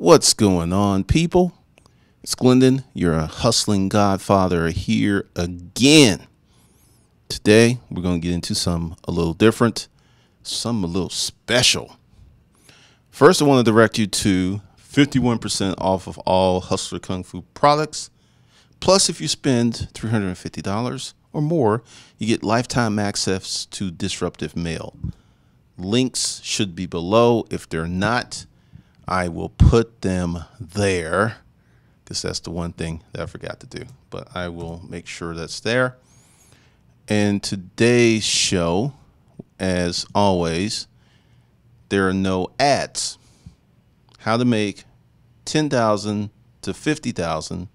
What's going on, people? It's Glendon, your hustling godfather, here again. Today, we're going to get into some a little different, some a little special. First, I want to direct you to 51% off of all Hustler Kung Fu products. Plus, if you spend $350 or more, you get lifetime access to Disruptive Mail. Links should be below. If they're not, I will put them there because that's the one thing that I forgot to do. But I will make sure that's there. And today's show, as always, there are no ads. How to make $10,000 to $50,000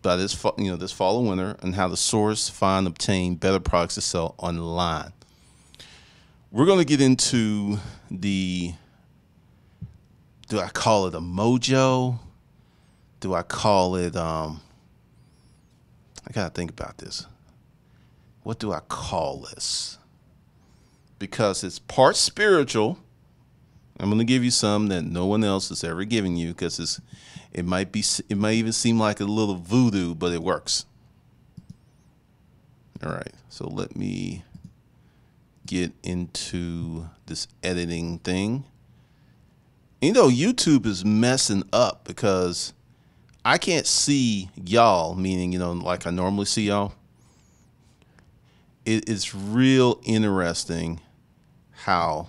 by this fall and winter, and how to source, find, obtain better products to sell online. We're going to get into the, do I call it a mojo? Do I call it, I got to think about this. What do I call this? Because it's part spiritual. I'm going to give you some that no one else has ever given you, because it might even seem like a little voodoo, but it works. All right, so let me get into this editing thing. You know, YouTube is messing up because I can't see y'all, meaning, like I normally see y'all. It's real interesting how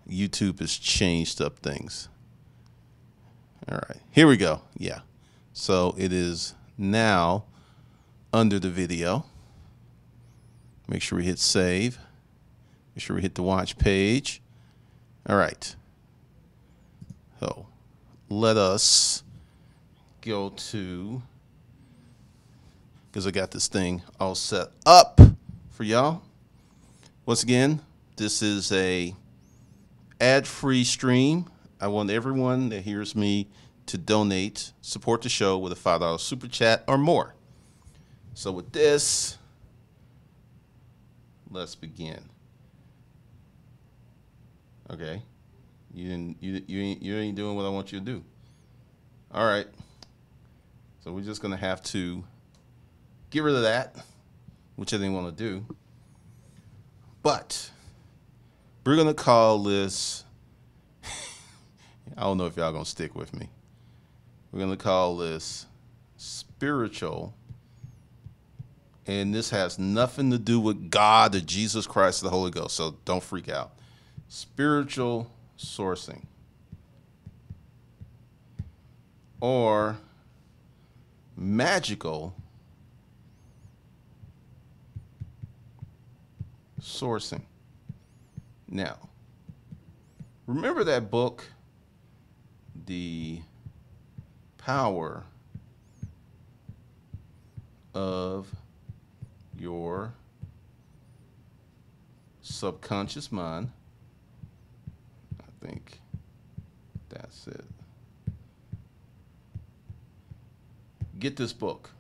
YouTube has changed up things. All right, here we go. Yeah. So it is now under the video. Make sure we hit save. Make sure we hit the watch page. All right. So let us go to, because I got this thing all set up for y'all. Once again, this is a ad-free stream. I want everyone that hears me to donate, support the show with a $5 super chat or more. So with this, let's begin. Okay, you ain't doing what I want you to do. All right, so we're just gonna have to get rid of that, which I didn't want to do. But we're gonna call this. I don't know if y'all gonna stick with me. We're gonna call this spiritual. And this has nothing to do with God or Jesus Christ or the Holy Ghost, so don't freak out. Spiritual sourcing, or magical sourcing. Now, remember that book, The Power of Your Subconscious Mind? I think that's it. Get this book.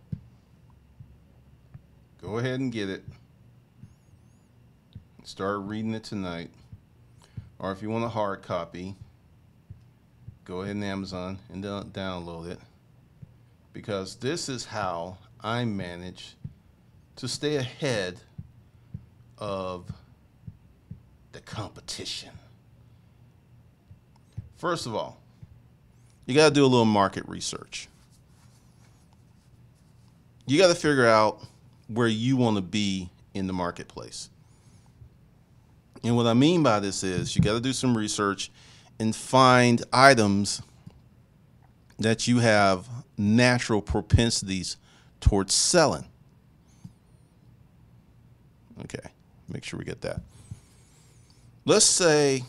Go ahead and get it. Start reading it tonight. Or if you want a hard copy, go ahead and Amazon and download it. Because this is how I manage to stay ahead of the competition. First of all, you got to do a little market research. You got to figure out where you want to be in the marketplace. And what I mean by this is you got to do some research and find items that you have natural propensities towards selling. Okay, make sure we get that. Let's say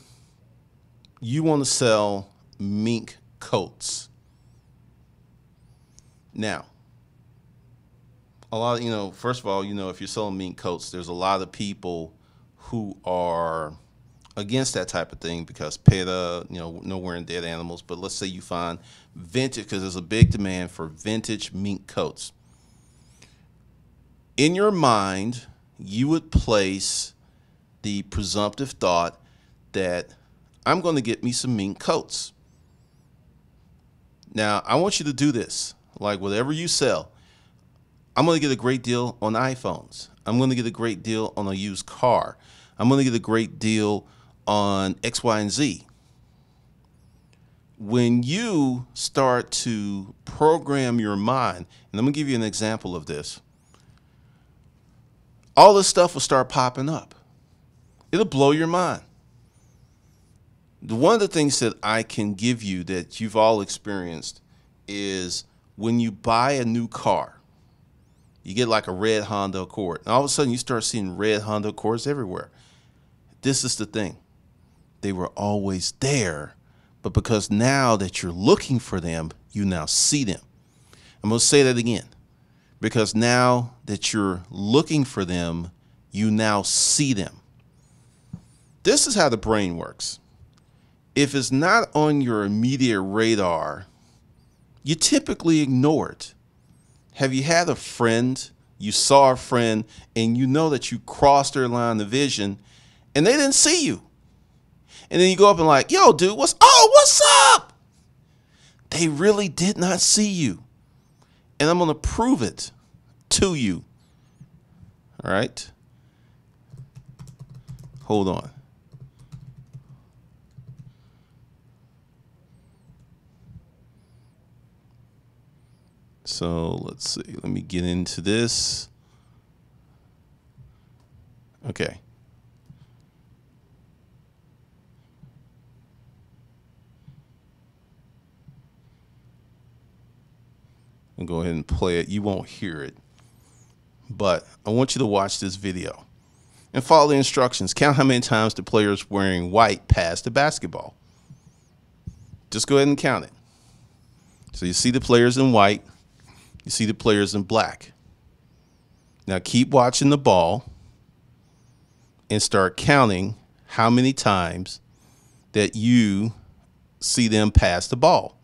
you want to sell mink coats. Now, a lot of, first of all, if you're selling mink coats, there's a lot of people who are against that type of thing because PETA, no wearing dead animals. But let's say you find vintage, because there's a big demand for vintage mink coats. In your mind, you would place the presumptive thought that I'm going to get me some mink coats. Now, I want you to do this. Like whatever you sell, I'm going to get a great deal on iPhones. I'm going to get a great deal on a used car. I'm going to get a great deal on X, Y, and Z. When you start to program your mind, and I'm going to give you an example of this, all this stuff will start popping up. It'll blow your mind. One of the things that I can give you that you've all experienced is when you buy a new car, you get like a red Honda Accord, and all of a sudden you start seeing red Honda Accords everywhere. This is the thing. They were always there, but because now that you're looking for them, you now see them. I'm going to say that again. Because now that you're looking for them, you now see them. This is how the brain works. If it's not on your immediate radar, you typically ignore it. Have you had a friend, you saw a friend, and you know that you crossed their line of vision, and they didn't see you? And then you go up and like, yo, dude, what's up? They really did not see you. And I'm going to prove it to you. All right. Hold on. So let's see. Let me get into this. Okay. I'll go ahead and play it. You won't hear it, but I want you to watch this video and follow the instructions. Count how many times the players wearing white pass the basketball. Just go ahead and count it. So you see the players in white. You see the players in black. Now keep watching the ball and start counting how many times that you see them pass the ball.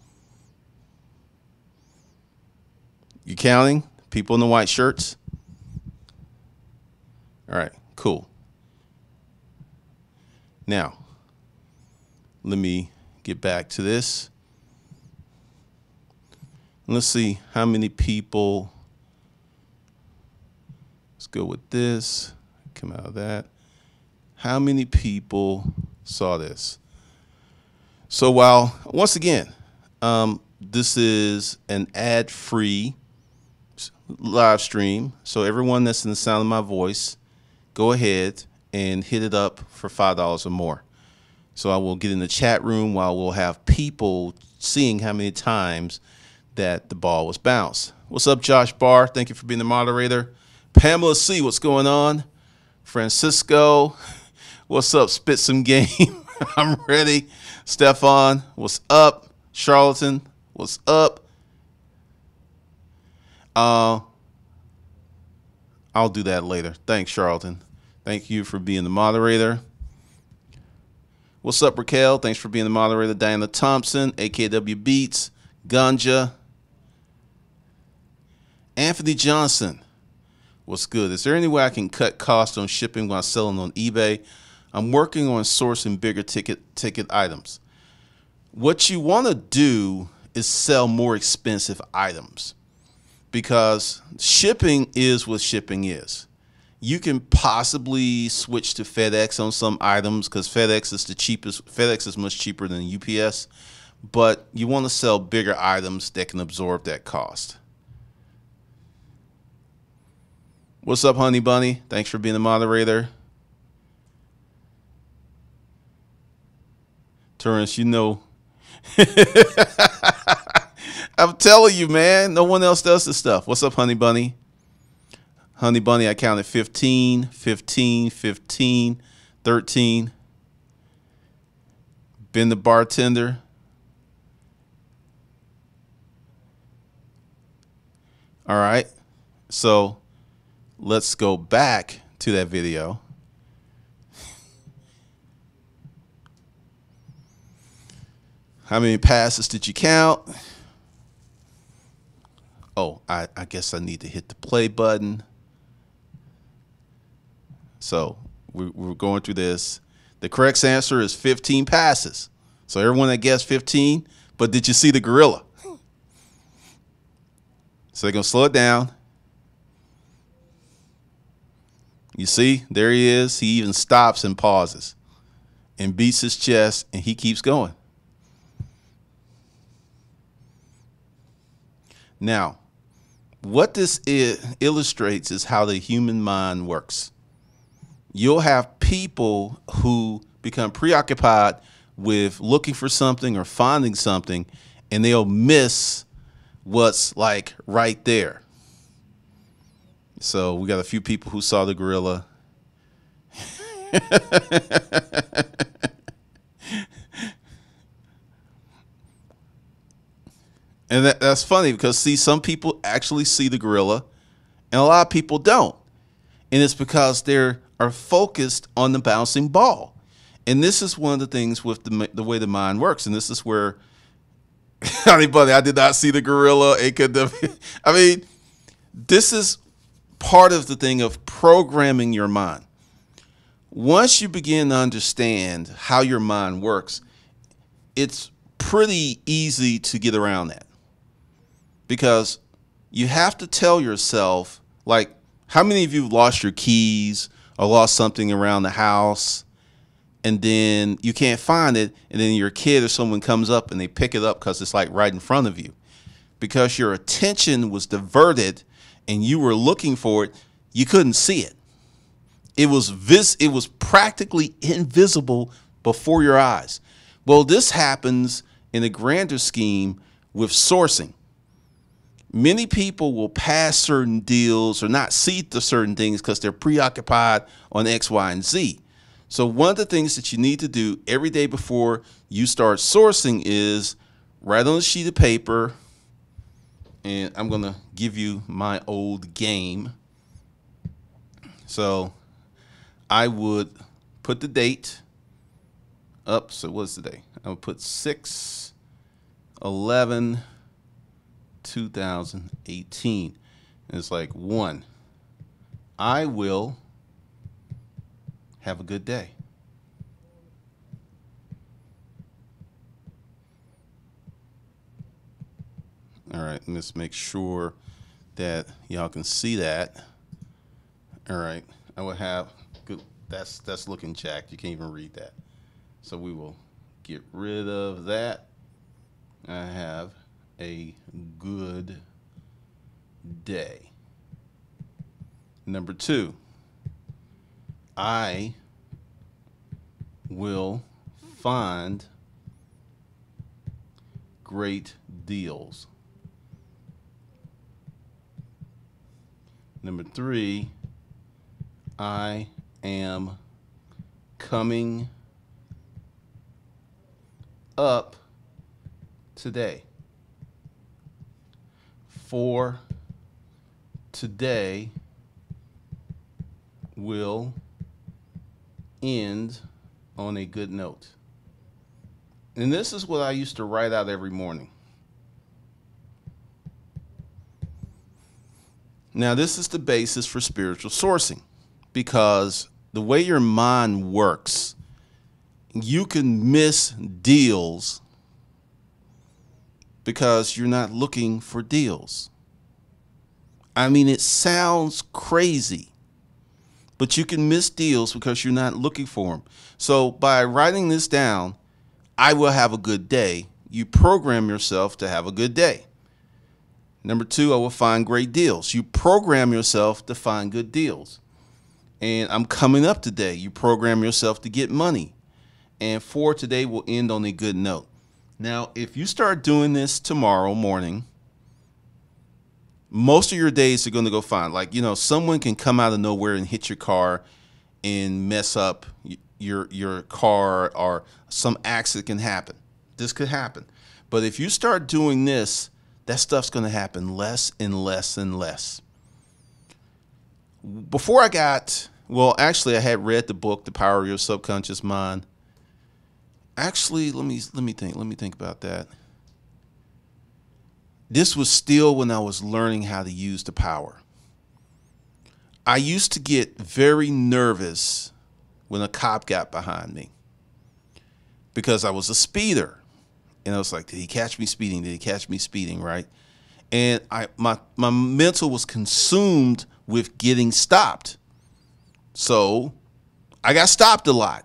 You counting? People in the white shirts? All right, cool. Now, let me get back to this. Let's see how many people. Let's go with this. Come out of that. How many people saw this? So while, once again, this is an ad-free live stream. So everyone that's in the sound of my voice, go ahead and hit it up for $5 or more. So I will get in the chat room while we'll have people seeing how many times that the ball was bounced. What's up, Josh Barr? Thank you for being the moderator. Pamela C., what's going on? Francisco, what's up? Spit some game. I'm ready. Stefan, what's up? Charlatan, what's up? I'll do that later. Thanks, Charlatan. Thank you for being the moderator. What's up, Raquel? Thanks for being the moderator. Diana Thompson, AKW Beats, Ganja. Anthony Johnson, what's good? Is there any way I can cut costs on shipping while selling on eBay? I'm working on sourcing bigger ticket items. What you want to do is sell more expensive items, because shipping is what shipping is. You can possibly switch to FedEx on some items because FedEx is the cheapest. FedEx is much cheaper than UPS, but you want to sell bigger items that can absorb that cost. What's up, Honey Bunny? Thanks for being the moderator. Torrance, you know. I'm telling you, man, no one else does this stuff. What's up, Honey Bunny? Honey Bunny, I counted 15, 15, 15, 13. Ben the bartender. All right. So let's go back to that video. How many passes did you count? Oh, I guess I need to hit the play button. So we're going through this. The correct answer is 15 passes. So everyone that guessed 15, but did you see the gorilla? So they're going to slow it down. You see, there he is. He even stops and pauses and beats his chest, and he keeps going. Now, what this illustrates is how the human mind works. You'll have people who become preoccupied with looking for something or finding something, and they'll miss what's like right there. So we got a few people who saw the gorilla. And that's funny because, see, some people actually see the gorilla and a lot of people don't. And it's because they are focused on the bouncing ball. And this is one of the things with the way the mind works. And this is where, anybody, I did not see the gorilla. It could have, I mean, this is part of the thing of programming your mind. Once you begin to understand how your mind works, it's pretty easy to get around that. Because you have to tell yourself, like, how many of you lost your keys or lost something around the house and then you can't find it, and then your kid or someone comes up and they pick it up because it's like right in front of you? Because your attention was diverted and you were looking for it, you couldn't see it. It was practically invisible before your eyes. Well, this happens in a grander scheme with sourcing. Many people will pass certain deals or not see the certain things because they're preoccupied on X, Y, and Z. So one of the things that you need to do every day before you start sourcing is write on a sheet of paper, and I'm going to give you my old game. So I would put the date up. So what's the day? I would put 6/11/2018. And it's like 1. I will have a good day. All right, let's make sure that y'all can see that. All right, I will have good. That's looking jacked. You can't even read that. So we will get rid of that. I have a good day. Number 2, I will find great deals. Number 3, I am coming up today. 4, today will end on a good note. And this is what I used to write out every morning. Now, this is the basis for spiritual sourcing, because the way your mind works, you can miss deals because you're not looking for deals. I mean, it sounds crazy, but you can miss deals because you're not looking for them. So by writing this down, I will have a good day, you program yourself to have a good day. Number 2, I will find great deals. You program yourself to find good deals. And I'm coming up today. You program yourself to get money. And 4, today will end on a good note. Now, if you start doing this tomorrow morning, most of your days are going to go fine. Like, you know, someone can come out of nowhere and hit your car and mess up your car, or some accident can happen. This could happen. But if you start doing this, that stuff's going to happen less and less and less. Before I got, well, actually, I had read the book, The Power of Your Subconscious Mind. Actually, let me think about that. This was still when I was learning how to use the power. I used to get very nervous when a cop got behind me because I was a speeder. And I was like, did he catch me speeding? Did he catch me speeding, right? And my mental was consumed with getting stopped. So I got stopped a lot.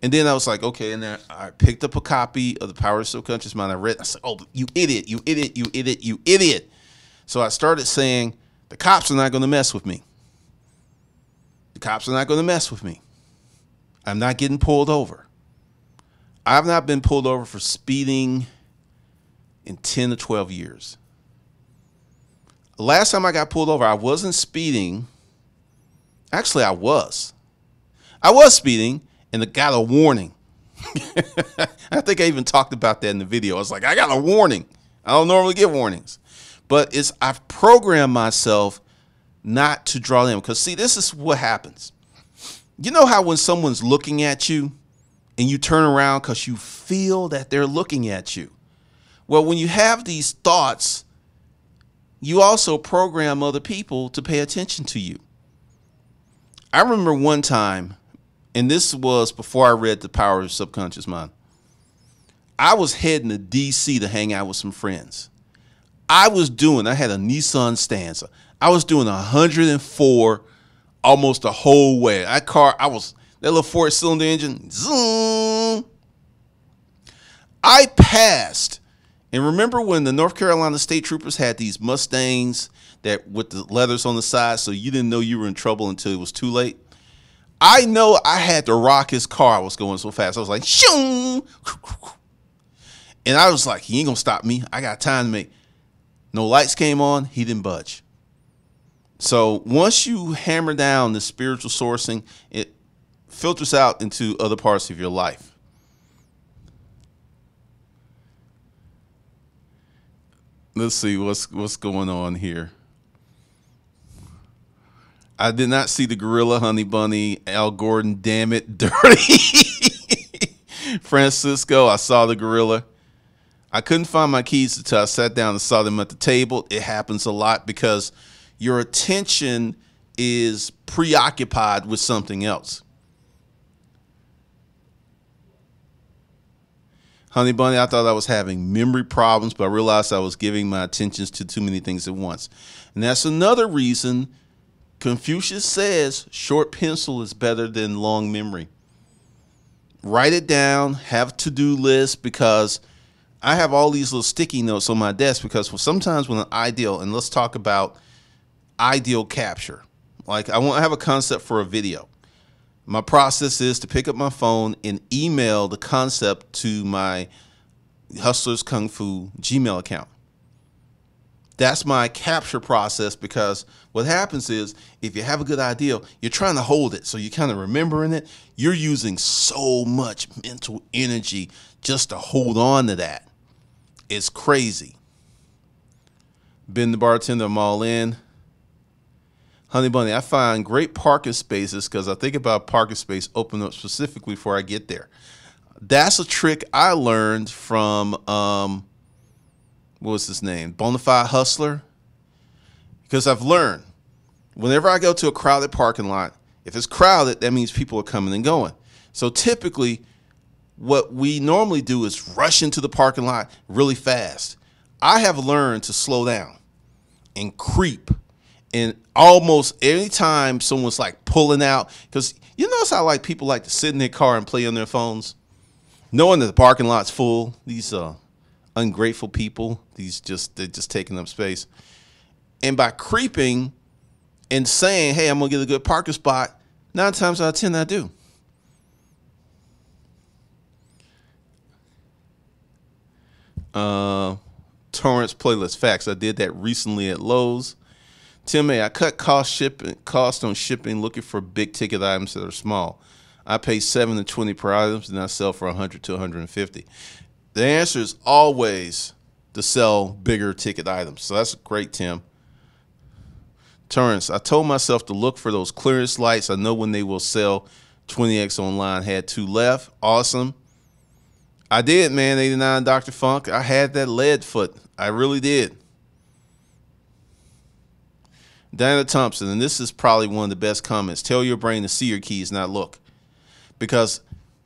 And then I was like, okay, and then I picked up a copy of The Power of Subconscious Mind. I read, I said, oh, you idiot, you idiot, you idiot, you idiot. So I started saying, the cops are not going to mess with me. The cops are not going to mess with me. I'm not getting pulled over. I've not been pulled over for speeding in 10 to 12 years. Last time I got pulled over, I wasn't speeding. Actually, I was. I was speeding. And I got a warning. I think I even talked about that in the video. I was like, I got a warning. I don't normally get warnings. But I've programmed myself not to draw them. Because, see, this is what happens. You know how when someone's looking at you and you turn around because you feel that they're looking at you? Well, when you have these thoughts, you also program other people to pay attention to you. I remember one time, and this was before I read The Power of Subconscious Mind. I was heading to D.C. to hang out with some friends. I had a Nissan Stanza. I was doing 104 almost the whole way. That little 4-cylinder engine, zoom. I passed. And remember when the North Carolina State Troopers had these Mustangs that with the leathers on the side, so you didn't know you were in trouble until it was too late? I know I had to rock his car. I was going so fast. I was like, shoom. And I was like, he ain't going to stop me. I got time to make. No lights came on. He didn't budge. So once you hammer down the spiritual sourcing, it filters out into other parts of your life. Let's see what's going on here. I did not see the gorilla, Honey Bunny, Al Gordon, damn it, dirty. Francisco, I saw the gorilla. I couldn't find my keys until I sat down and saw them at the table. It happens a lot because your attention is preoccupied with something else. Honey Bunny, I thought I was having memory problems, but I realized I was giving my attentions to too many things at once. And that's another reason Confucius says short pencil is better than long memory. Write it down, have to-do lists, because I have all these little sticky notes on my desk because sometimes when an ideal, and let's talk about ideal capture. Like I want to have a concept for a video. My process is to pick up my phone and email the concept to my Hustlers Kung Fu Gmail account. That's my capture process, because what happens is if you have a good idea, you're trying to hold it. So you're kind of remembering it. You're using so much mental energy just to hold on to that. It's crazy. Ben the bartender, I'm all in. Honey Bunny, I find great parking spaces because I think about parking space open up specifically before I get there. That's a trick I learned from what was his name? Bonafide Hustler. Because I've learned whenever I go to a crowded parking lot, if it's crowded, that means people are coming and going. So typically what we normally do is rush into the parking lot really fast. I have learned to slow down and creep. And almost any time someone's like pulling out, because you notice how like people like to sit in their car and play on their phones, knowing that the parking lot's full. These ungrateful people, they're just taking up space. And by creeping and saying, hey, I'm gonna get a good parking spot, 9 times out of 10 I do. Torrance playlist facts. I did that recently at Lowe's. Tim A, I cut cost on shipping, looking for big ticket items that are small. I pay $7 to $20 per items, and I sell for $100 to $150. The answer is always to sell bigger ticket items. So that's great, Tim. Torrance, I told myself to look for those clearance lights. I know when they will sell. 20X online had 2 left. Awesome. I did, man. 89 Dr. Funk. I had that lead foot. I really did. Diana Thompson, and this is probably one of the best comments. Tell your brain to see your keys, not look. because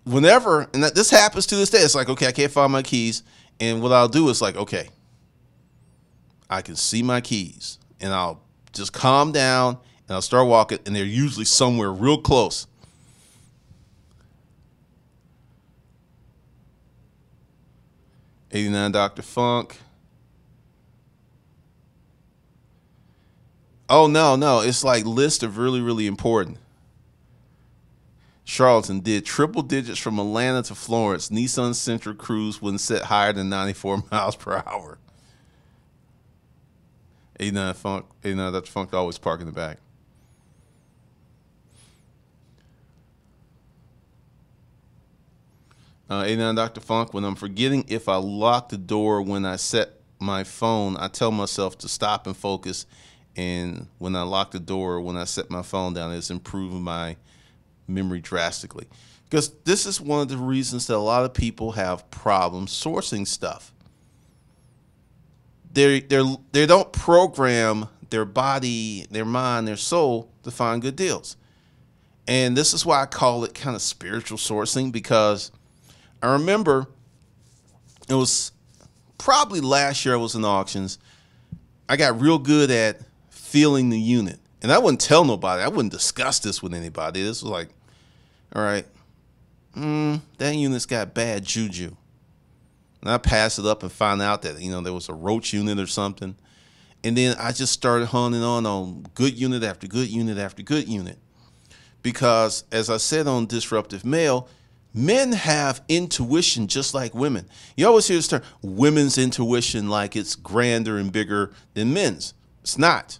whenever, and this happens to this day, it's like, okay, I can't find my keys. And what I'll do is like, okay, I can see my keys, and I'll just calm down and I'll start walking, and they're usually somewhere real close. '89 Dr. Funk. Oh, no. It's like list of really, really important. Charlatan did triple digits from Atlanta to Florence. Nissan Sentra cruise wouldn't set higher than 94 miles per hour. '89 Dr. Funk always park in the back. '89 Dr. Funk, when I'm forgetting if I lock the door when I set my phone, I tell myself to stop and focus. And when I lock the door, when I set my phone down, it's improving my memory drastically. Because this is one of the reasons that a lot of people have problems sourcing stuff. They don't program their body, their mind, their soul to find good deals. And this is why I call it kind of spiritual sourcing, because I remember it was probably last year I was in auctions. I got real good at feeling the unit. And I wouldn't tell nobody. I wouldn't discuss this with anybody. This was like, all right, that unit's got bad juju. And I pass it up and find out that, there was a roach unit or something. And then I just started honing on good unit after good unit after good unit. Because as I said on Disruptive Male, men have intuition just like women. You always hear this term, women's intuition, like it's grander and bigger than men's. It's not.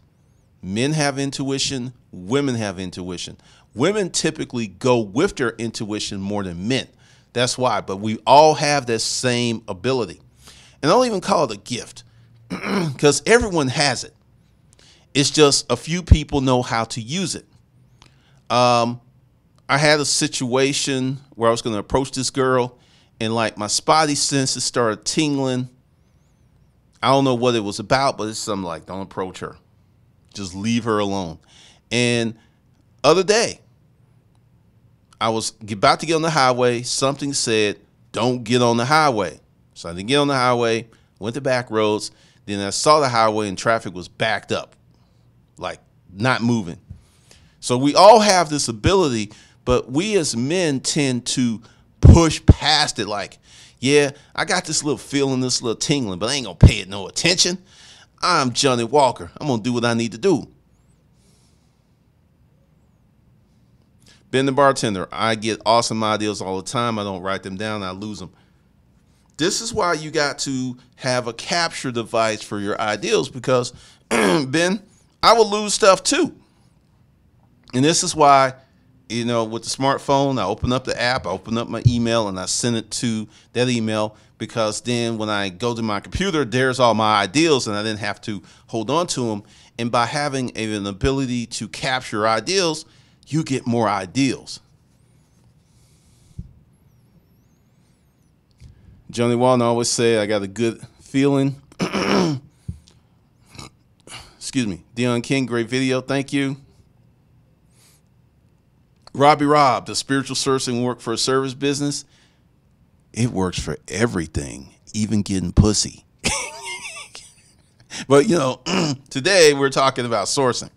Men have intuition, women have intuition. Women typically go with their intuition more than men. That's why. But we all have that same ability. And I don't even call it a gift, because everyone has it. It's just a few people know how to use it. I had a situation where I was going to approach this girl, and like my spotty senses started tingling. I don't know what it was about, but it's something like, don't approach her. Just leave her alone. And other day, I was about to get on the highway. Something said, don't get on the highway. So I didn't get on the highway, went to back roads. Then I saw the highway and traffic was backed up, like not moving. So we all have this ability, but we as men tend to push past it like, yeah, I got this little feeling, this little tingling, but I ain't going to pay it no attention. I'm Johnny Walker. I'm going to do what I need to do. Ben the bartender. I get awesome ideas all the time. I don't write them down. I lose them. This is why you got to have a capture device for your ideals, because, Ben, I will lose stuff too. And this is why, with the smartphone, I open up the app, I open up my email, and I send it to that email, because then when I go to my computer, there's all my ideals, and I didn't have to hold on to them. And by having an ability to capture ideals, you get more ideals. Johnny Walton always say, I got a good feeling. Excuse me. Dion King, great video. Thank you. Robbie Rob, does spiritual sourcing work for a service business? It works for everything, even getting pussy. But, today we're talking about sourcing.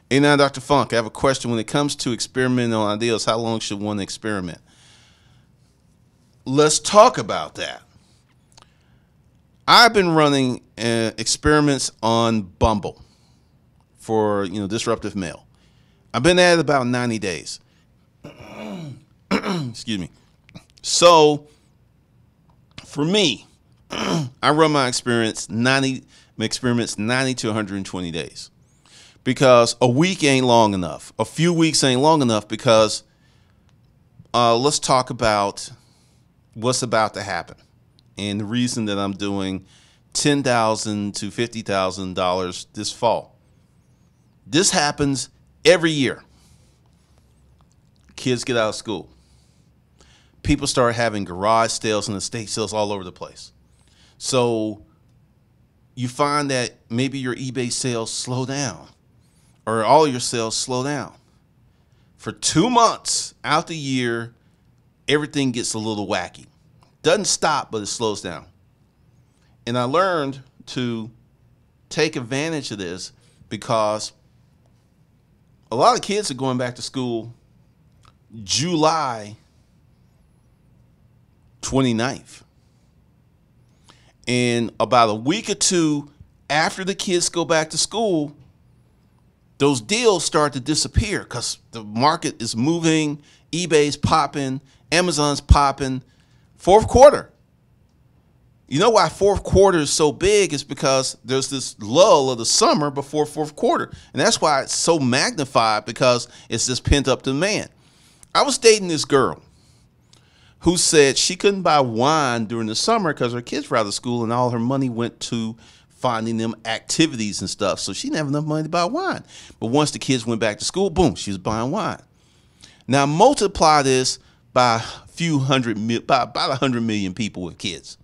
'89 Dr. Funk, I have a question. When it comes to experimenting on ideas, how long should one experiment? Let's talk about that. I've been running experiments on Bumble for, Disruptive Male. I've been at it about 90 days. Excuse me. So for me, I run my experiments 90 to 120 days, because a week ain't long enough. A few weeks ain't long enough, because let's talk about what's about to happen. And the reason that I'm doing $10,000 to $50,000 this fall. This happens every year. Kids get out of school. People start having garage sales and estate sales all over the place. So you find that maybe your eBay sales slow down, or all your sales slow down. For 2 months out the year, everything gets a little wacky. Doesn't stop, but it slows down. And I learned to take advantage of this because a lot of kids are going back to school July 29th. And about a week or two after the kids go back to school, those deals start to disappear because the market is moving, eBay's popping, Amazon's popping. Fourth quarter. You know why fourth quarter is so big is because there's this lull of the summer before fourth quarter. And that's why it's so magnified, because it's this pent up demand. I was dating this girl who said she couldn't buy wine during the summer because her kids were out of school and all her money went to finding them activities and stuff. So she didn't have enough money to buy wine. But once the kids went back to school, boom, she was buying wine. Now multiply this by about 100 million people with kids.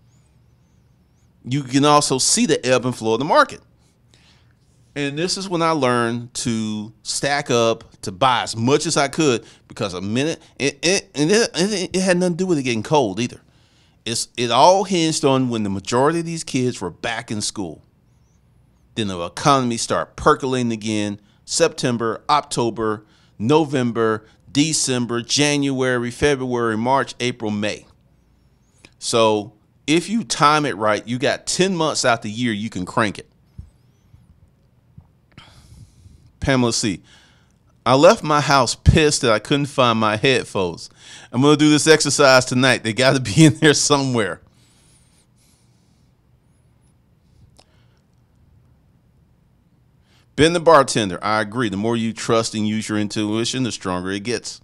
You can also see the ebb and flow of the market. And this is when I learned to stack up, to buy as much as I could, because it had nothing to do with it getting cold either. It all hinged on when the majority of these kids were back in school. Then the economy started percolating again. September, October, November, December, January, February, March, April, May. So if you time it right, you got 10 months out the year you can crank it. Pamela C. I left my house pissed that I couldn't find my headphones. I'm going to do this exercise tonight. They got to be in there somewhere. Ben the bartender. I agree. The more you trust and use your intuition, the stronger it gets.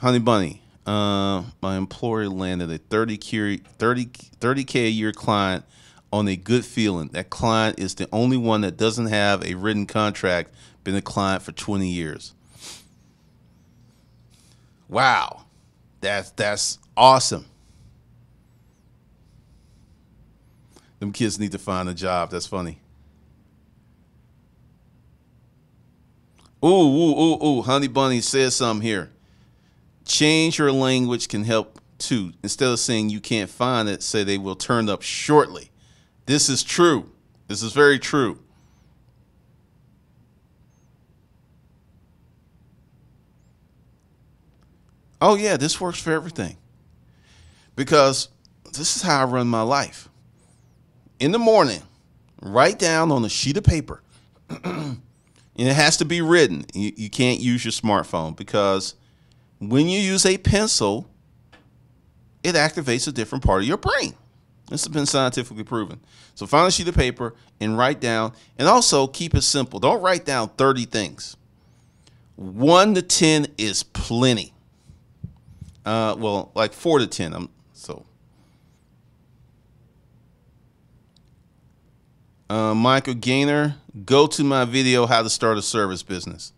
Honey Bunny. My employer landed a 30K a year client on a good feeling. That client is the only one that doesn't have a written contract, been a client for 20 years. Wow. That's awesome. Them kids need to find a job. That's funny. Ooh. Honey Bunny says something here. Change your language can help too. Instead of saying you can't find it, say they will turn up shortly. This is true. This is very true. Oh yeah, this works for everything. Because this is how I run my life. In the morning, write down on a sheet of paper. And it has to be written. You can't use your smartphone, because when you use a pencil, it activates a different part of your brain. This has been scientifically proven. So find a sheet of paper and write down, and also keep it simple. Don't write down 30 things. 1 to 10 is plenty. Well, like 4 to 10. Michael Gaynor, go to my video, how to start a service business.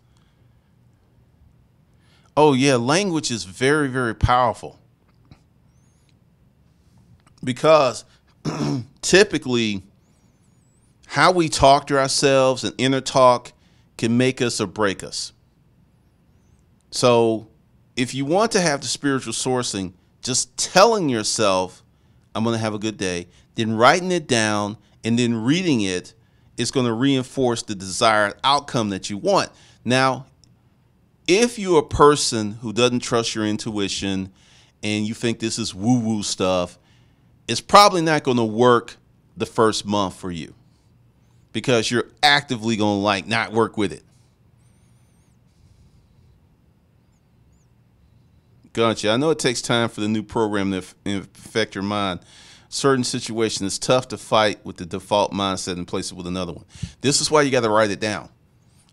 Oh yeah, language is very, very powerful, because typically how we talk to ourselves and inner talk can make us or break us. So if you want to have the spiritual sourcing, just telling yourself, I'm going to have a good day, then writing it down and then reading it is going to reinforce the desired outcome that you want. Now, if you're a person who doesn't trust your intuition and you think this is woo-woo stuff, it's probably not going to work the first month for you, because you're actively going to not work with it. Gotcha. I know it takes time for the new program to affect your mind. Certain situation, it's tough to fight with the default mindset and place it with another one. This is why you got to write it down.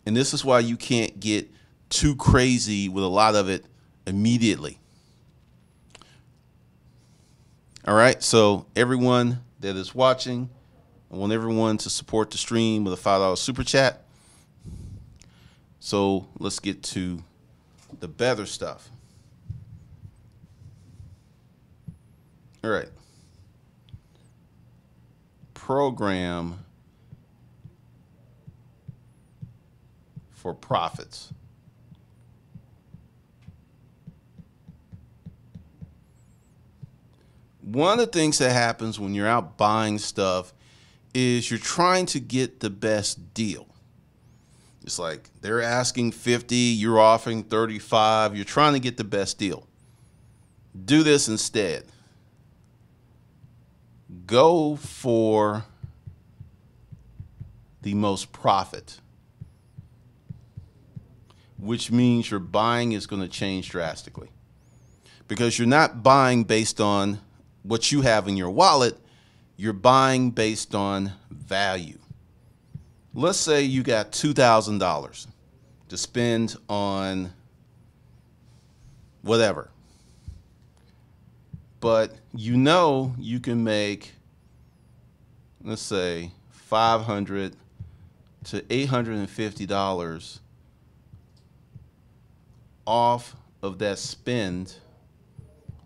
And this is why you can't get too crazy with a lot of it immediately. All right. So everyone that is watching, I want everyone to support the stream with a $5 super chat. So let's get to the better stuff. All right. Program for profits. one of the things that happens when you're out buying stuff is you're trying to get the best deal. It's like they're asking 50, you're offering 35, you're trying to get the best deal. Do this instead. Go for the most profit, which means your buying is going to change drastically, because you're not buying based on what you have in your wallet. You're buying based on value. Let's say you got $2,000 to spend on whatever, but you know you can make, let's say, $500 to $850 off of that spend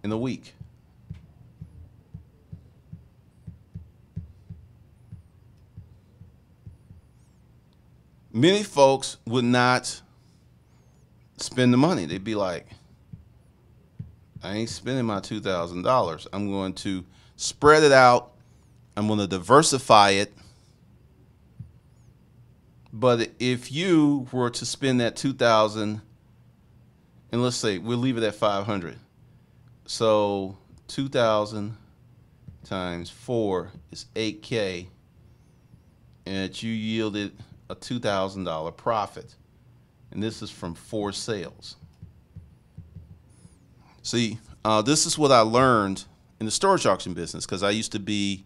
in a week. Many folks would not spend the money. They'd be like, I ain't spending my $2,000. I'm going to spread it out. I'm going to diversify it. But if you were to spend that $2,000, and let's say we'll leave it at 500. So 2,000 times 4 is 8K, and you yielded a $2,000 profit. And this is from 4 sales. See, this is what I learned in the storage auction business, because I used to be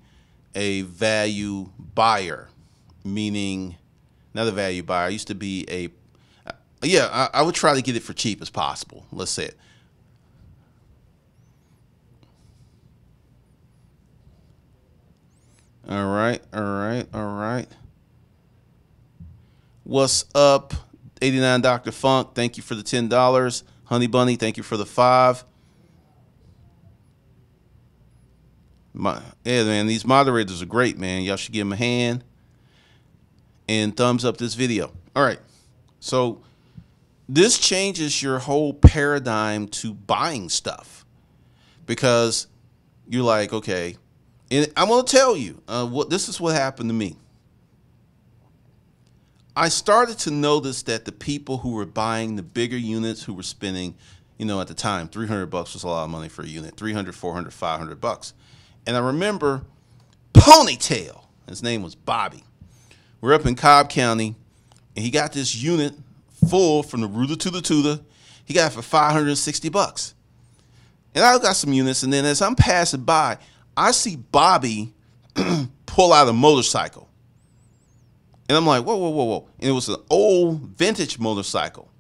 a value buyer, meaning not a value buyer. I used to be I would try to get it for cheap as possible. Let's say it. All right. What's up, 89 Dr. Funk? Thank you for the $10. Honey Bunny, thank you for the 5. Yeah, man, these moderators are great, man. Y'all should give them a hand and thumbs up this video. All right. So this changes your whole paradigm to buying stuff, because you're like, okay, and I'm going to tell you this is what happened to me. I started to notice that the people who were buying the bigger units, who were spending, at the time, $300 was a lot of money for a unit, $300, $400, $500. And I remember Ponytail, his name was Bobby. We're up in Cobb County, and he got this unit full from the rooter to the tutor. He got it for $560. And I got some units, and then as I'm passing by, I see Bobby pull out a motorcycle. And I'm like, whoa. And it was an old vintage motorcycle,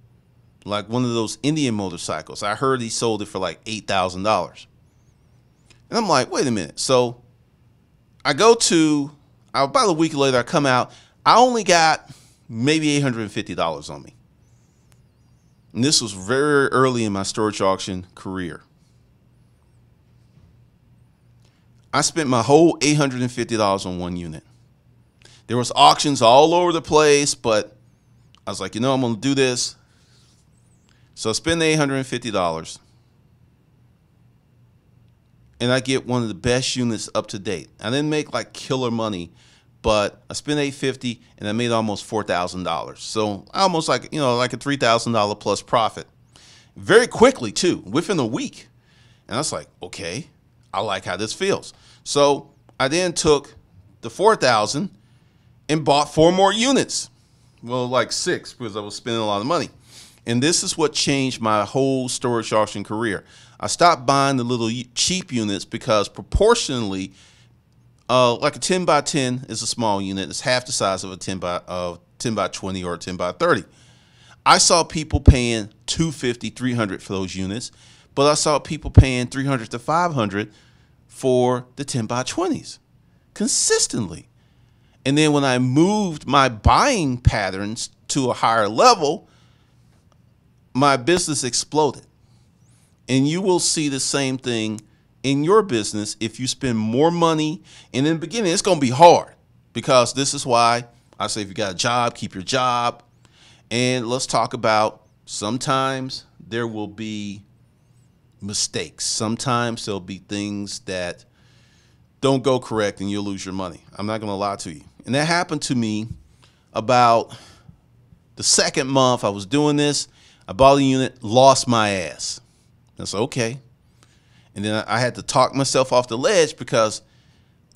like one of those Indian motorcycles. I heard he sold it for like $8,000. And I'm like, wait a minute. So I go to, about a week later, I come out. I only got maybe $850 on me. And this was very early in my storage auction career. I spent my whole $850 on one unit. There was auctions all over the place, but I was like, I'm going to do this. So I spend the $850, and I get one of the best units up to date. I didn't make like killer money, but I spent $850 and I made almost $4,000. So almost like, like a $3,000 plus profit. Very quickly too, within a week. And I was like, okay, I like how this feels. So I then took the $4,000 and bought 4 more units. Well, like 6, because I was spending a lot of money. And this is what changed my whole storage auction career. I stopped buying the little cheap units, because proportionally, like a 10 by 10 is a small unit. It's half the size of a 10 by 20 or a 10 by 30. I saw people paying $250, $300 for those units, but I saw people paying $300 to $500 for the 10 by 20s consistently. And then when I moved my buying patterns to a higher level, my business exploded. And you will see the same thing in your business if you spend more money. And in the beginning, it's going to be hard, because this is why I say if you got a job, keep your job. And let's talk about, sometimes there will be mistakes. Sometimes there'll be things that don't go correct and you'll lose your money. I'm not going to lie to you. And that happened to me about the second month I was doing this. I bought a unit, lost my ass. That's okay. And then I had to talk myself off the ledge because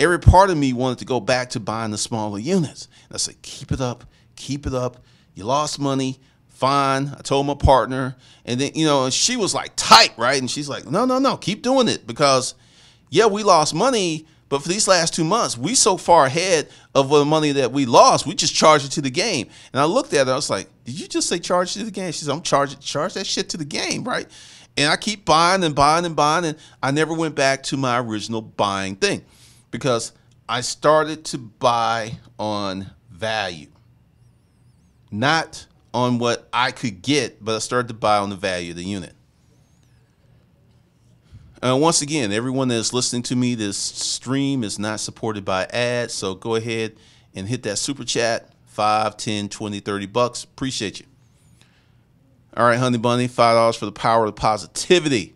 every part of me wanted to go back to buying the smaller units. And I said, keep it up, keep it up. You lost money. Fine. I told my partner. And then, she was like tight, right? And she's like, no, keep doing it because, yeah, we lost money. But for these last 2 months, we so far ahead of the money that we lost, we just charged it to the game. And I looked at her, I was like, did you just say charge it to the game? She said, I'm charge that shit to the game, right? And I keep buying and buying and buying, and I never went back to my original buying thing because I started to buy on value, not on what I could get, but I started to buy on the value of the unit. Once again, everyone that's listening to me, this stream is not supported by ads. So go ahead and hit that super chat, 5, 10, 20, 30 bucks. Appreciate you. All right, Honey Bunny, $5 for the power of positivity.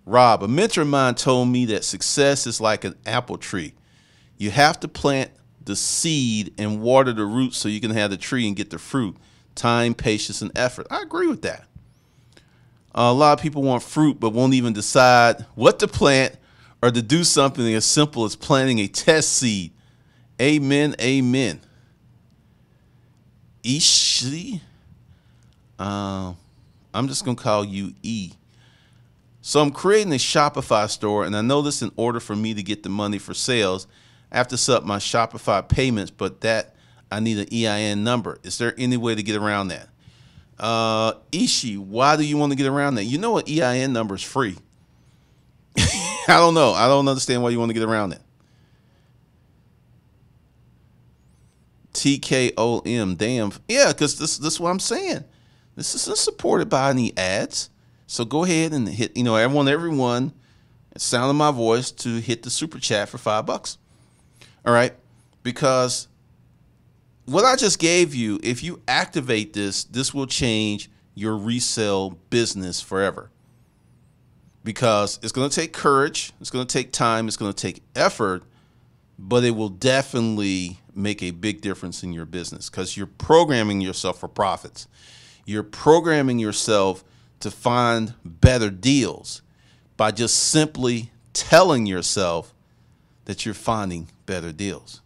Rob, a mentor of mine told me that success is like an apple tree. You have to plant the seed and water the roots so you can have the tree and get the fruit. Time, patience, and effort. I agree with that. A lot of people want fruit but won't even decide what to plant or to do something as simple as planting a test seed. Amen, amen. Ishi, I'm just going to call you E. So I'm creating a Shopify store, and I know this in order for me to get the money for sales. I have to set up my Shopify payments, but that I need an EIN number. Is there any way to get around that? Ishi, why do you want to get around that? You know, an EIN number is free. I don't know. I don't understand why you want to get around that. TKOM, damn. Yeah, because this is what I'm saying. This isn't supported by any ads. So go ahead and hit, everyone, sound of my voice to hit the super chat for $5. All right. Because what I just gave you, if you activate this will change your resale business forever. Because it's going to take courage, it's going to take time, it's going to take effort, but it will definitely make a big difference in your business because you're programming yourself for profits. You're programming yourself to find better deals by just simply telling yourself that you're finding better deals.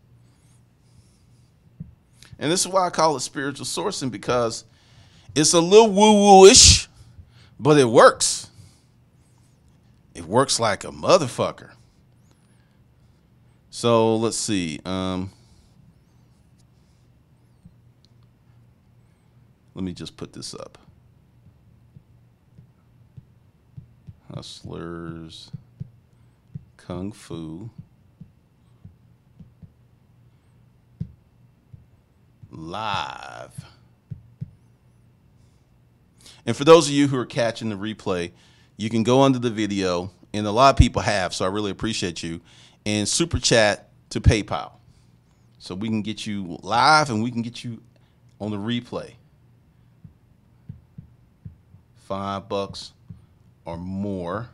And this is why I call it spiritual sourcing, because it's a little woo-woo-ish, but it works. It works like a motherfucker. So let's see. Let me just put this up. Hustlers Kung Fu live. And for those of you who are catching the replay, you can go under the video, and a lot of people have, so I really appreciate you, and super chat to PayPal so we can get you live and we can get you on the replay. $5 or more,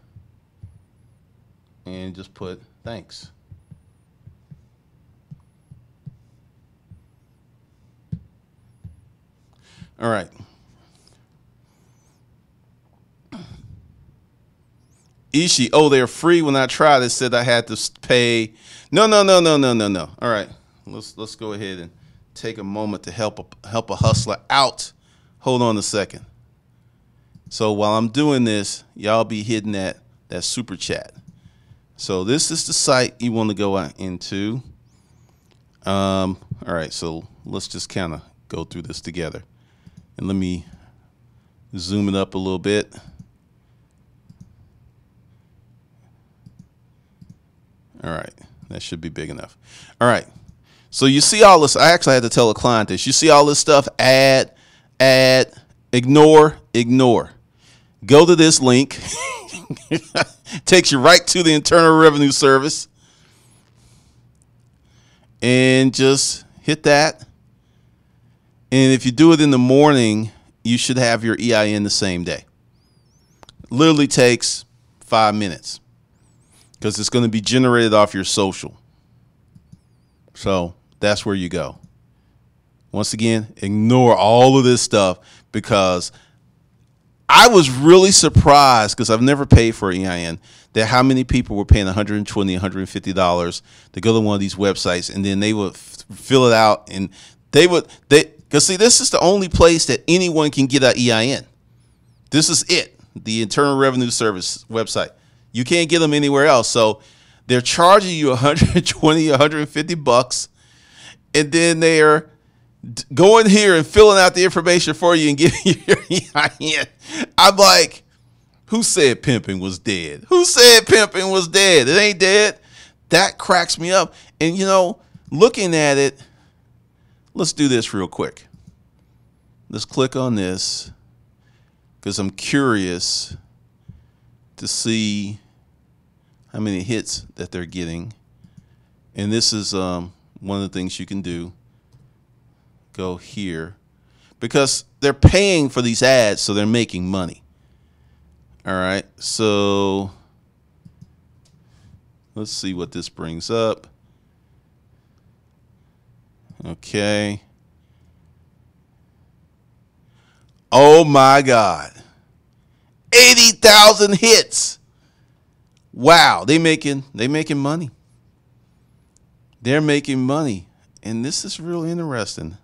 and just put thanks. All right. Ishi, oh, they're free. When I tried, it said I had to pay. No. All right, let's go ahead and take a moment to help a hustler out. Hold on a second. So while I'm doing this, y'all be hitting that super chat. So this is the site you want to go into. All right, so let's just kind of go through this together. And let me zoom it up a little bit. All right, that should be big enough. All right, so you see all this. I actually had to tell a client this. You see all this stuff, add, ignore. Go to this link. Takes you right to the Internal Revenue Service. And just hit that. And if you do it in the morning, you should have your EIN the same day. Literally takes 5 minutes. because it's going to be generated off your social. So that's where you go. Once again, ignore all of this stuff, because I was really surprised, because I've never paid for an EIN, that how many people were paying $120, $150 to go to one of these websites, and then they would fill it out, and because see, this is the only place that anyone can get an EIN. This is it, the Internal Revenue Service website. You can't get them anywhere else. So they're charging you $120, $150, and then they're going here and filling out the information for you and giving you your EIN. I'm like, who said pimping was dead? Who said pimping was dead? It ain't dead. That cracks me up. And, looking at it, let's do this real quick. Let's click on this, because I'm curious to see how many hits that they're getting. And this is one of the things you can do. Go here, because they're paying for these ads, so they're making money. All right, so let's see what this brings up. Okay. Oh my God. 80,000 hits. Wow, they making money. They're making money. And this is real interesting.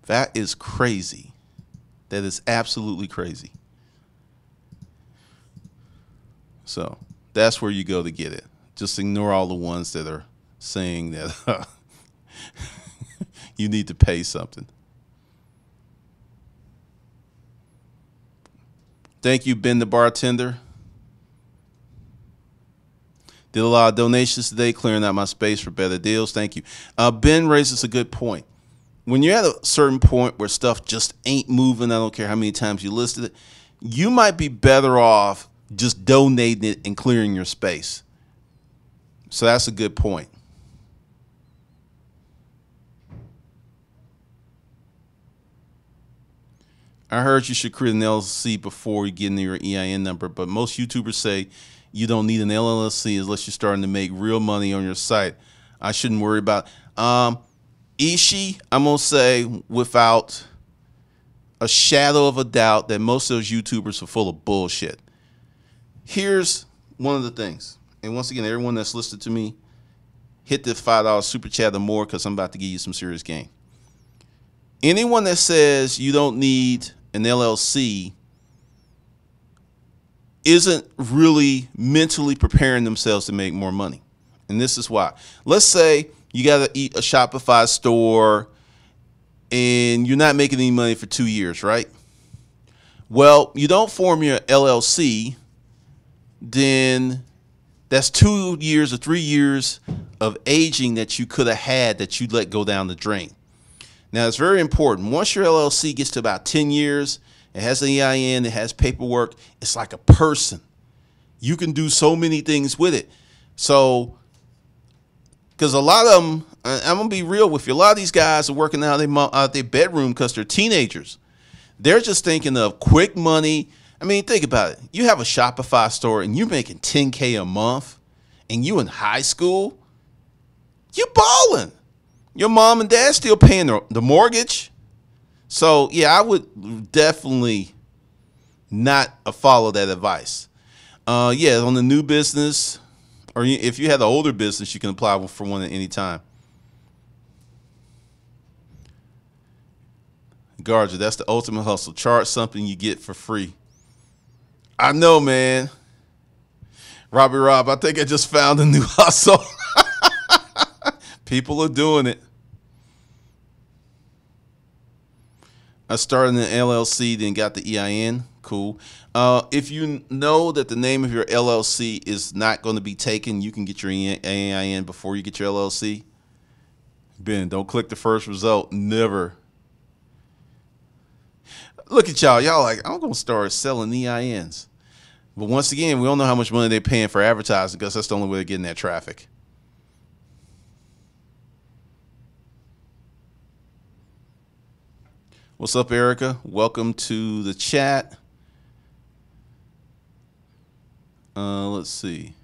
That is crazy. That is absolutely crazy. So that's where you go to get it. Just ignore all the ones that are saying that you need to pay something. Thank you, Ben the bartender. Did a lot of donations today, clearing out my space for better deals. Thank you. Ben raises a good point. When you're at a certain point where stuff just ain't moving, I don't care how many times you listed it, you might be better off just donating it and clearing your space. So that's a good point. I heard you should create an LLC before you get into your EIN number, but most YouTubers say you don't need an LLC unless you're starting to make real money on your site. I shouldn't worry about Ishi, I'm going to say without a shadow of a doubt that most of those YouTubers are full of bullshit. Here's one of the things. And once again, everyone that's listened to me, hit the $5 super chat or more, because I'm about to give you some serious game. Anyone that says you don't need an LLC isn't really mentally preparing themselves to make more money. And this is why. Let's say you got to eat a Shopify store and you're not making any money for 2 years, right? Well, you don't form your LLC, then that's 2 years or 3 years of aging that you could have had that you let go down the drain. Now, it's very important. Once your LLC gets to about 10 years, it has an EIN, it has paperwork, it's like a person. You can do so many things with it. So, because a lot of them, I'm going to be real with you, a lot of these guys are working out of their bedroom because they're teenagers. They're just thinking of quick money. I mean, think about it. You have a Shopify store and you're making $10K a month and you in high school, you balling. Your mom and dad still paying the mortgage. So, yeah, I would definitely not follow that advice. Yeah, on the new business, or if you had an older business, you can apply for one at any time. Garger, that's the ultimate hustle. Charge something you get for free. I know, man. Robbie Rob, I think I just found a new hustle. People are doing it. I started an LLC, then got the EIN. Cool. If you know that the name of your LLC is not going to be taken, you can get your EIN before you get your LLC. Ben, don't click the first result. Never. Look at y'all. Y'all like, I'm going to start selling EINs. But once again, we don't know how much money they're paying for advertising because that's the only way they're getting that traffic. What's up, Erica? Welcome to the chat. Let's see.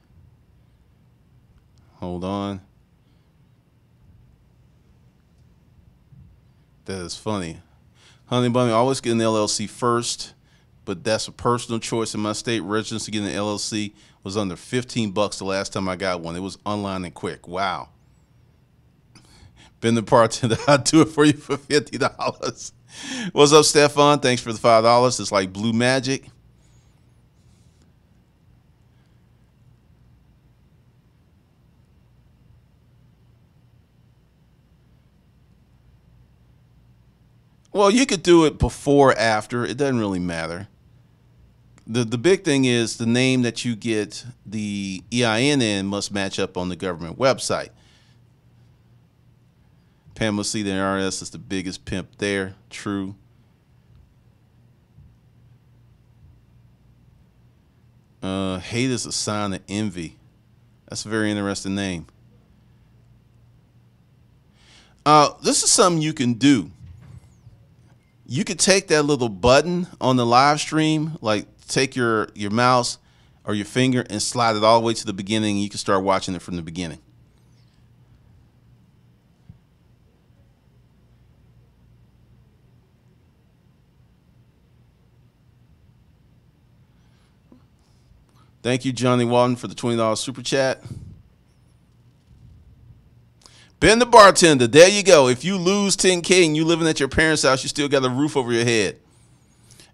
Hold on. That is funny. Honey Bunny, always get an LLC first, but that's a personal choice. In my state, residence to get an LLC was under $15 the last time I got one. It was online and quick. Wow. Been the bartender. I'll do it for you for $50. What's up, Stefan? Thanks for the $5. It's like blue magic. Well, you could do it before or after. It doesn't really matter. The big thing is the name that you get the EIN in must match up on the government website. Pamela C. The IRS is the biggest pimp there. True. Hate is a sign of envy. That's a very interesting name. This is something you can do. You could take that little button on the live stream, like take your mouse or your finger and slide it all the way to the beginning. And you can start watching it from the beginning. Thank you, Johnny Walton, for the $20 super chat. Ben the bartender, there you go. If you lose $10K and you living at your parents' house, you still got a roof over your head.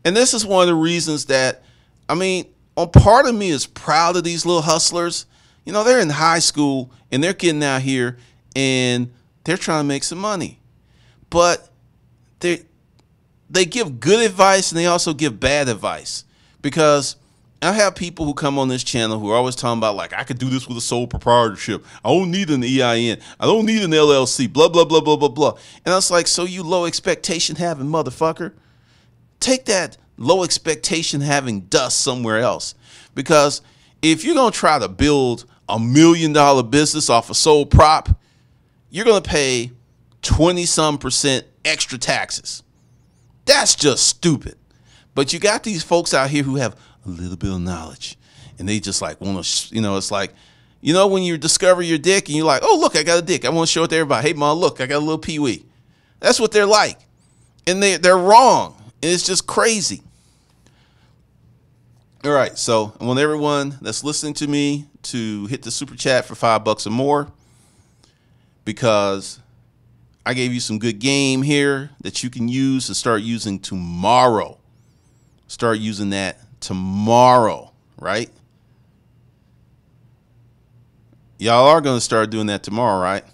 And this is one of the reasons that, I mean, on part of me is proud of these little hustlers. You know, they're in high school and they're getting out here and they're trying to make some money. But they give good advice and they also give bad advice. Because I have people who come on this channel who are always talking about, like, I could do this with a sole proprietorship. I don't need an EIN. I don't need an LLC, blah, blah, blah, blah, blah, blah. And I was like, so you low expectation having motherfucker, take that low expectation having dust somewhere else. Because if you're going to try to build $1 million business off a sole prop, you're going to pay 20-some% extra taxes. That's just stupid. But you got these folks out here who have a little bit of knowledge and they just like want to, it's like, when you discover your dick and you're like, oh, look, I got a dick. I want to show it to everybody. Hey, mom, look, I got a little pee-wee. That's what they're like. And they're wrong. And it's just crazy. All right. So I want everyone that's listening to me to hit the super chat for $5 or more, because I gave you some good game here that you can use and start using tomorrow. Start using that tomorrow, right? Y'all are going to start doing that tomorrow, right?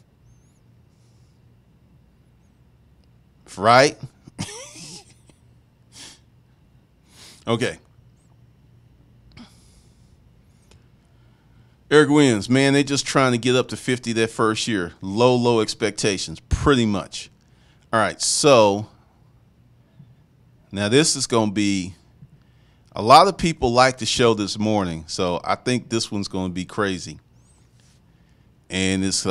Right? Okay. Eric Williams, man, they just trying to get up to 50 that first year. Low expectations, pretty much. All right, so now this is going to be, a lot of people like the show this morning, so I think this one's going to be crazy. And it's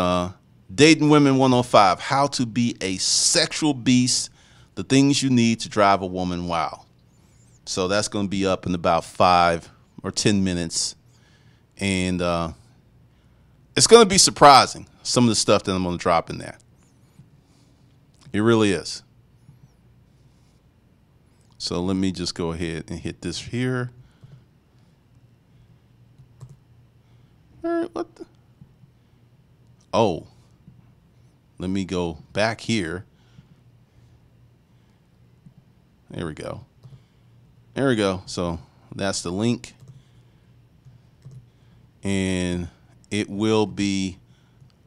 Dating Women 105, how to be a sexual beast, the things you need to drive a woman wild. So that's going to be up in about 5 or 10 minutes. And it's going to be surprising, some of the stuff that I'm going to drop in there. It really is. So let me just go ahead and hit this here. All right, what the? Oh, let me go back here. There we go. There we go. So that's the link. And it will be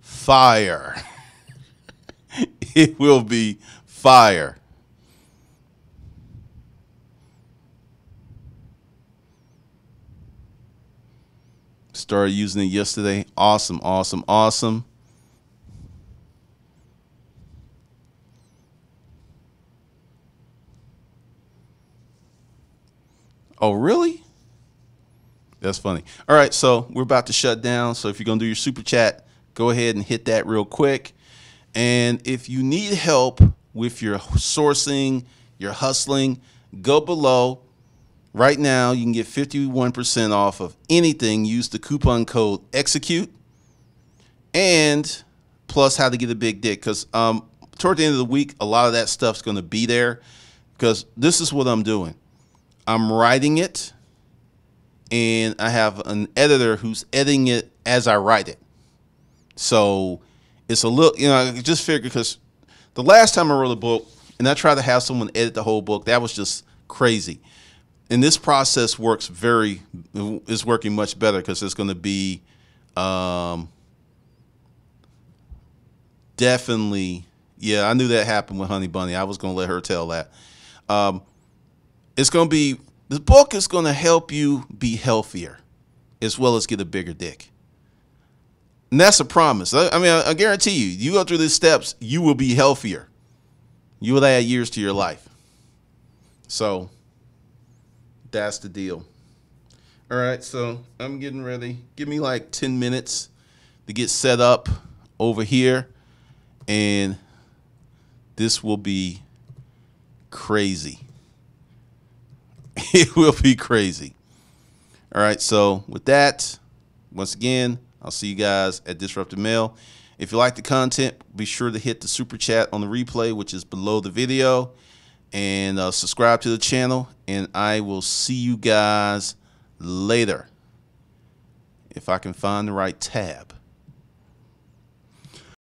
fire. It will be fire. Started using it yesterday. Awesome, awesome, awesome. Oh, really? That's funny. All right, so we're about to shut down. So if you're going to do your super chat, go ahead and hit that real quick. And if you need help with your sourcing, your hustling, go below Right now, you can get 51% off of anything. Use the coupon code EXECUTE, and plus how to get a big dick. Because toward the end of the week, a lot of that stuff's going to be there. Because this is what I'm doing. I'm writing it, and I have an editor who's editing it as I write it. So it's a little, I just figured, because the last time I wrote a book and I tried to have someone edit the whole book, that was just crazy. And this process is working much better, because it's going to be definitely, yeah, I knew that happened with Honey Bunny. I was going to let her tell that. It's going to be, this book is going to help you be healthier as well as get a bigger dick. And that's a promise. I guarantee you go through these steps, you will be healthier. You will add years to your life. So that's the deal. All right, so I'm getting ready. Give me like 10 minutes to get set up over here, and this will be crazy. It will be crazy. All right, so with that, once again, I'll see you guys at Disruptive Mail. If you like the content, be sure to hit the super chat on the replay, which is below the video, and subscribe to the channel, and I will see you guys later, if I can find the right tab.